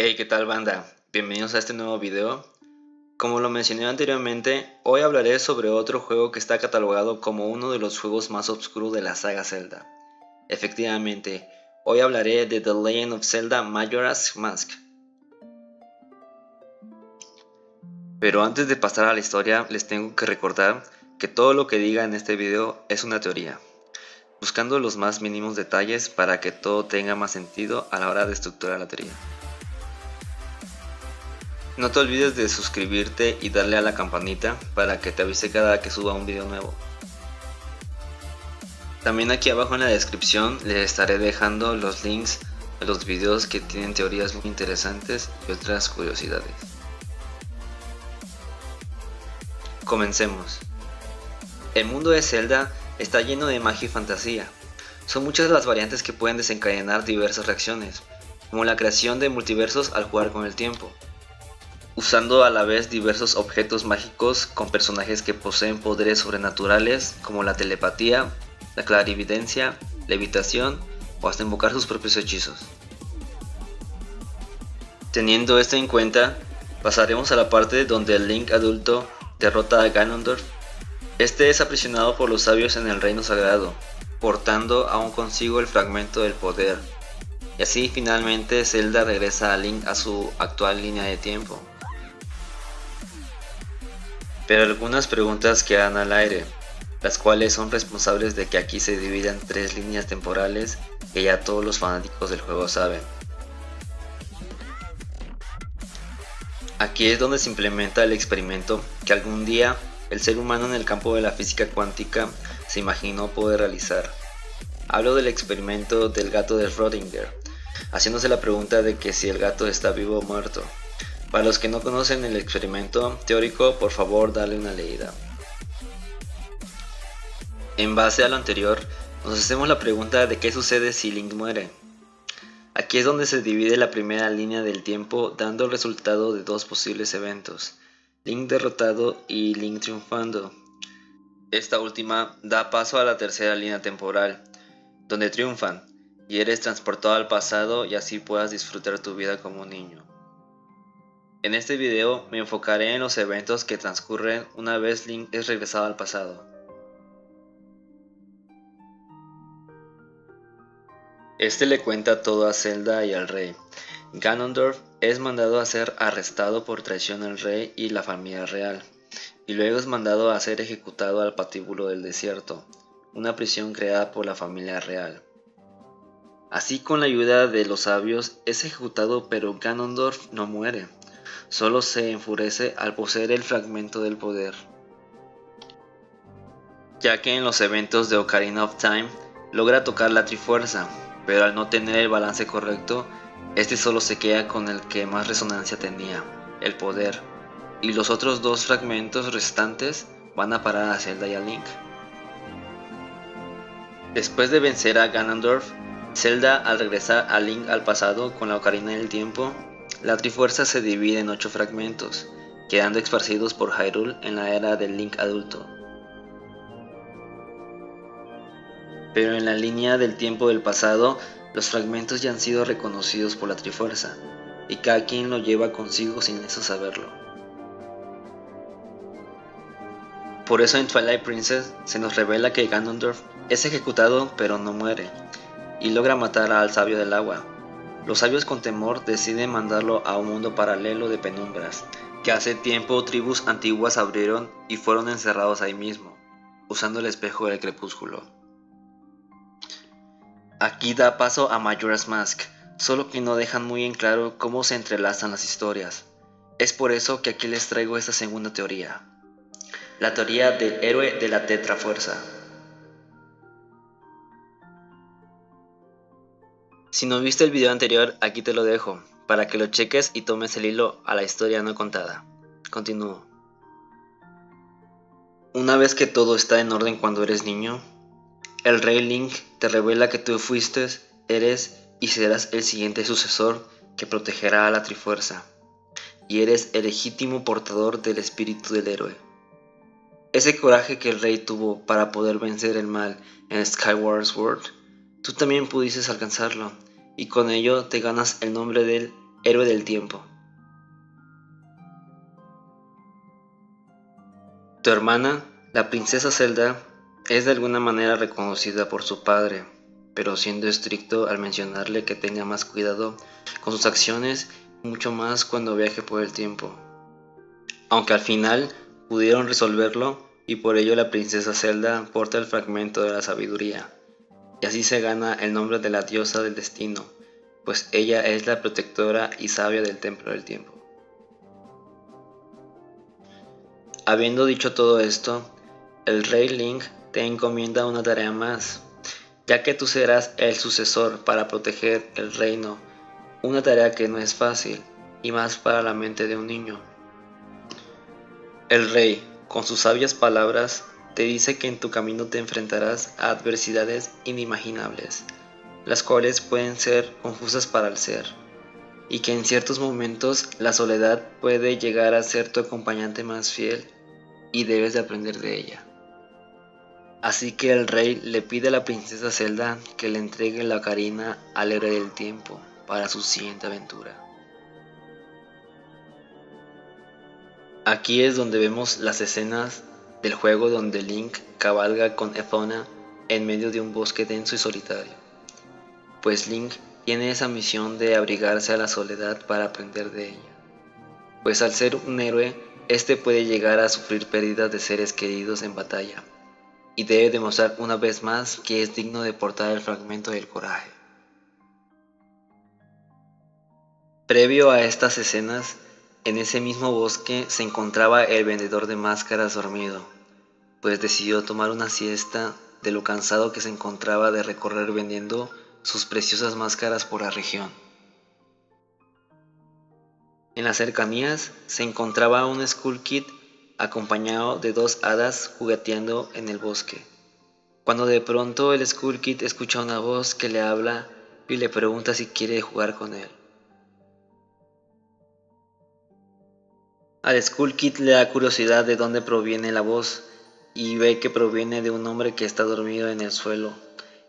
Hey, ¿qué tal, banda? Bienvenidos a este nuevo video. Como lo mencioné anteriormente, hoy hablaré sobre otro juego que está catalogado como uno de los juegos más oscuros de la saga Zelda. Efectivamente, hoy hablaré de The Legend of Zelda Majora's Mask. Pero antes de pasar a la historia, les tengo que recordar que todo lo que diga en este video es una teoría, buscando los más mínimos detalles para que todo tenga más sentido a la hora de estructurar la teoría. No te olvides de suscribirte y darle a la campanita para que te avise cada que suba un video nuevo. También aquí abajo en la descripción les estaré dejando los links de los videos que tienen teorías muy interesantes y otras curiosidades. Comencemos. El mundo de Zelda está lleno de magia y fantasía. Son muchas las variantes que pueden desencadenar diversas reacciones, como la creación de multiversos al jugar con el tiempo, usando a la vez diversos objetos mágicos con personajes que poseen poderes sobrenaturales como la telepatía, la clarividencia, levitación o hasta invocar sus propios hechizos. Teniendo esto en cuenta, pasaremos a la parte donde el Link adulto derrota a Ganondorf. Este es aprisionado por los sabios en el reino sagrado, portando aún consigo el fragmento del poder, y así finalmente Zelda regresa a Link a su actual línea de tiempo. Pero algunas preguntas quedan al aire, las cuales son responsables de que aquí se dividan tres líneas temporales que ya todos los fanáticos del juego saben. Aquí es donde se implementa el experimento que algún día el ser humano en el campo de la física cuántica se imaginó poder realizar. Hablo del experimento del gato de Schrödinger, haciéndose la pregunta de que si el gato está vivo o muerto. Para los que no conocen el experimento teórico, por favor darle una leída. En base a lo anterior, nos hacemos la pregunta de qué sucede si Link muere. Aquí es donde se divide la primera línea del tiempo, dando el resultado de dos posibles eventos, Link derrotado y Link triunfando. Esta última da paso a la tercera línea temporal, donde triunfan, y eres transportado al pasado y así puedas disfrutar tu vida como un niño. En este video me enfocaré en los eventos que transcurren una vez Link es regresado al pasado. Este le cuenta todo a Zelda y al rey. Ganondorf es mandado a ser arrestado por traición al rey y la familia real, y luego es mandado a ser ejecutado al patíbulo del desierto, una prisión creada por la familia real. Así, con la ayuda de los sabios es ejecutado, pero Ganondorf no muere, solo se enfurece al poseer el fragmento del poder. Ya que en los eventos de Ocarina of Time logra tocar la Trifuerza, pero al no tener el balance correcto, este solo se queda con el que más resonancia tenía, el poder, y los otros dos fragmentos restantes van a parar a Zelda y a Link. Después de vencer a Ganondorf, Zelda al regresar a Link al pasado con la Ocarina del Tiempo, la Trifuerza se divide en 8 fragmentos, quedando esparcidos por Hyrule en la era del Link adulto. Pero en la línea del tiempo del pasado, los fragmentos ya han sido reconocidos por la Trifuerza, y cada quien lo lleva consigo sin eso saberlo. Por eso en Twilight Princess se nos revela que Ganondorf es ejecutado pero no muere, y logra matar al sabio del agua. Los sabios con temor deciden mandarlo a un mundo paralelo de penumbras, que hace tiempo tribus antiguas abrieron y fueron encerrados ahí mismo, usando el espejo del crepúsculo. Aquí da paso a Majora's Mask, solo que no dejan muy en claro cómo se entrelazan las historias. Es por eso que aquí les traigo esta segunda teoría, la teoría del héroe de la Tetrafuerza. Si no viste el video anterior, aquí te lo dejo, para que lo cheques y tomes el hilo a la historia no contada. Continúo. Una vez que todo está en orden cuando eres niño, el rey Link te revela que tú fuiste, eres y serás el siguiente sucesor que protegerá a la Trifuerza, y eres el legítimo portador del espíritu del héroe. Ese coraje que el rey tuvo para poder vencer el mal en Skyward Sword, tú también pudiste alcanzarlo, y con ello te ganas el nombre del héroe del tiempo. Tu hermana, la princesa Zelda, es de alguna manera reconocida por su padre, pero siendo estricto al mencionarle que tenga más cuidado con sus acciones y mucho más cuando viaje por el tiempo. Aunque al final pudieron resolverlo y por ello la princesa Zelda porta el fragmento de la sabiduría, y así se gana el nombre de la diosa del destino, pues ella es la protectora y sabia del templo del tiempo. Habiendo dicho todo esto, el rey Link te encomienda una tarea más, ya que tú serás el sucesor para proteger el reino, una tarea que no es fácil, y más para la mente de un niño. El rey, con sus sabias palabras, te dice que en tu camino te enfrentarás a adversidades inimaginables, las cuales pueden ser confusas para el ser, y que en ciertos momentos la soledad puede llegar a ser tu acompañante más fiel, y debes de aprender de ella. Así que el rey le pide a la princesa Zelda que le entregue la ocarina al héroe del tiempo para su siguiente aventura. Aquí es donde vemos las escenas del juego donde Link cabalga con Epona en medio de un bosque denso y solitario, pues Link tiene esa misión de abrigarse a la soledad para aprender de ella, pues al ser un héroe, este puede llegar a sufrir pérdidas de seres queridos en batalla, y debe demostrar una vez más que es digno de portar el fragmento del coraje. Previo a estas escenas, en ese mismo bosque se encontraba el vendedor de máscaras dormido, pues decidió tomar una siesta de lo cansado que se encontraba de recorrer vendiendo sus preciosas máscaras por la región. En las cercanías se encontraba un Skull Kid acompañado de dos hadas jugueteando en el bosque, cuando de pronto el Skull Kid escucha una voz que le habla y le pregunta si quiere jugar con él. Al Skull Kid le da curiosidad de dónde proviene la voz y ve que proviene de un hombre que está dormido en el suelo.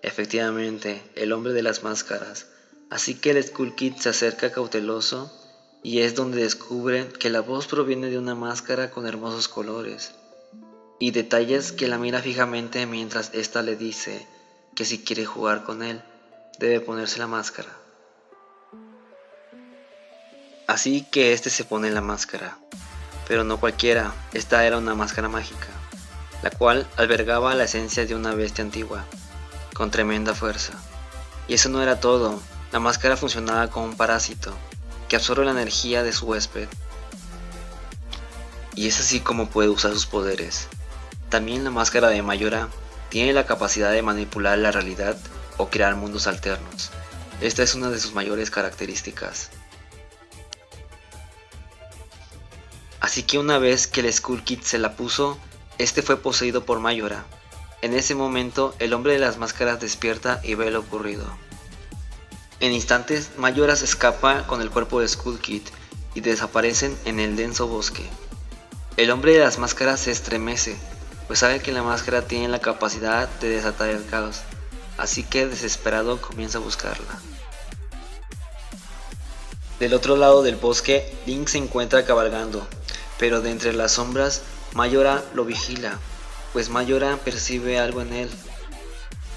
Efectivamente, el hombre de las máscaras. Así que el Skull Kid se acerca cauteloso y es donde descubre que la voz proviene de una máscara con hermosos colores y detalles que la mira fijamente mientras ésta le dice que si quiere jugar con él, debe ponerse la máscara. Así que este se pone la máscara, pero no cualquiera, esta era una máscara mágica, la cual albergaba la esencia de una bestia antigua, con tremenda fuerza. Y eso no era todo, la máscara funcionaba como un parásito, que absorbe la energía de su huésped. Y es así como puede usar sus poderes. También la máscara de Mayora tiene la capacidad de manipular la realidad o crear mundos alternos. Esta es una de sus mayores características. Así que una vez que el Skull Kid se la puso, este fue poseído por Mayora. En ese momento, el hombre de las máscaras despierta y ve lo ocurrido. En instantes, Mayora se escapa con el cuerpo de Skull Kid y desaparecen en el denso bosque. El hombre de las máscaras se estremece, pues sabe que la máscara tiene la capacidad de desatar el caos, así que desesperado comienza a buscarla. Del otro lado del bosque, Link se encuentra cabalgando, pero de entre las sombras, Mayora lo vigila, pues Mayora percibe algo en él,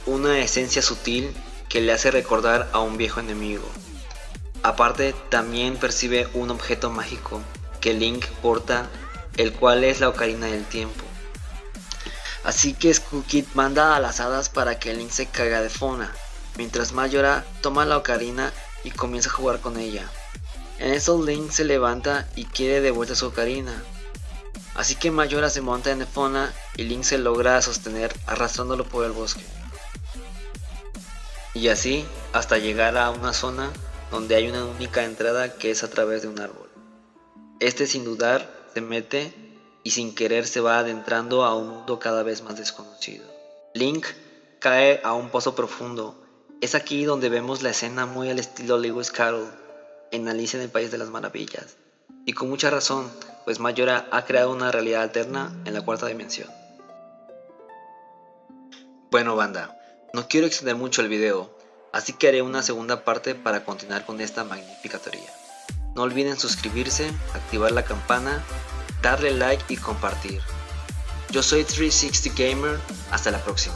una esencia sutil que le hace recordar a un viejo enemigo. Aparte, también percibe un objeto mágico que Link porta, el cual es la ocarina del tiempo. Así que Skull Kid manda a las hadas para que Link se caiga de Epona, mientras Mayora toma la ocarina y comienza a jugar con ella. En eso Link se levanta y quiere de vuelta su ocarina. Así que Mayora se monta en Epona y Link se logra sostener arrastrándolo por el bosque. Y así hasta llegar a una zona donde hay una única entrada que es a través de un árbol. Este sin dudar se mete y sin querer se va adentrando a un mundo cada vez más desconocido. Link cae a un pozo profundo. Es aquí donde vemos la escena muy al estilo Lewis Carroll en Alicia en el País de las Maravillas. Y con mucha razón, pues Mayora ha creado una realidad alterna en la cuarta dimensión. Bueno banda, no quiero extender mucho el video, así que haré una segunda parte para continuar con esta magnífica teoría. No olviden suscribirse, activar la campana, darle like y compartir. Yo soy 360 Gamer, hasta la próxima.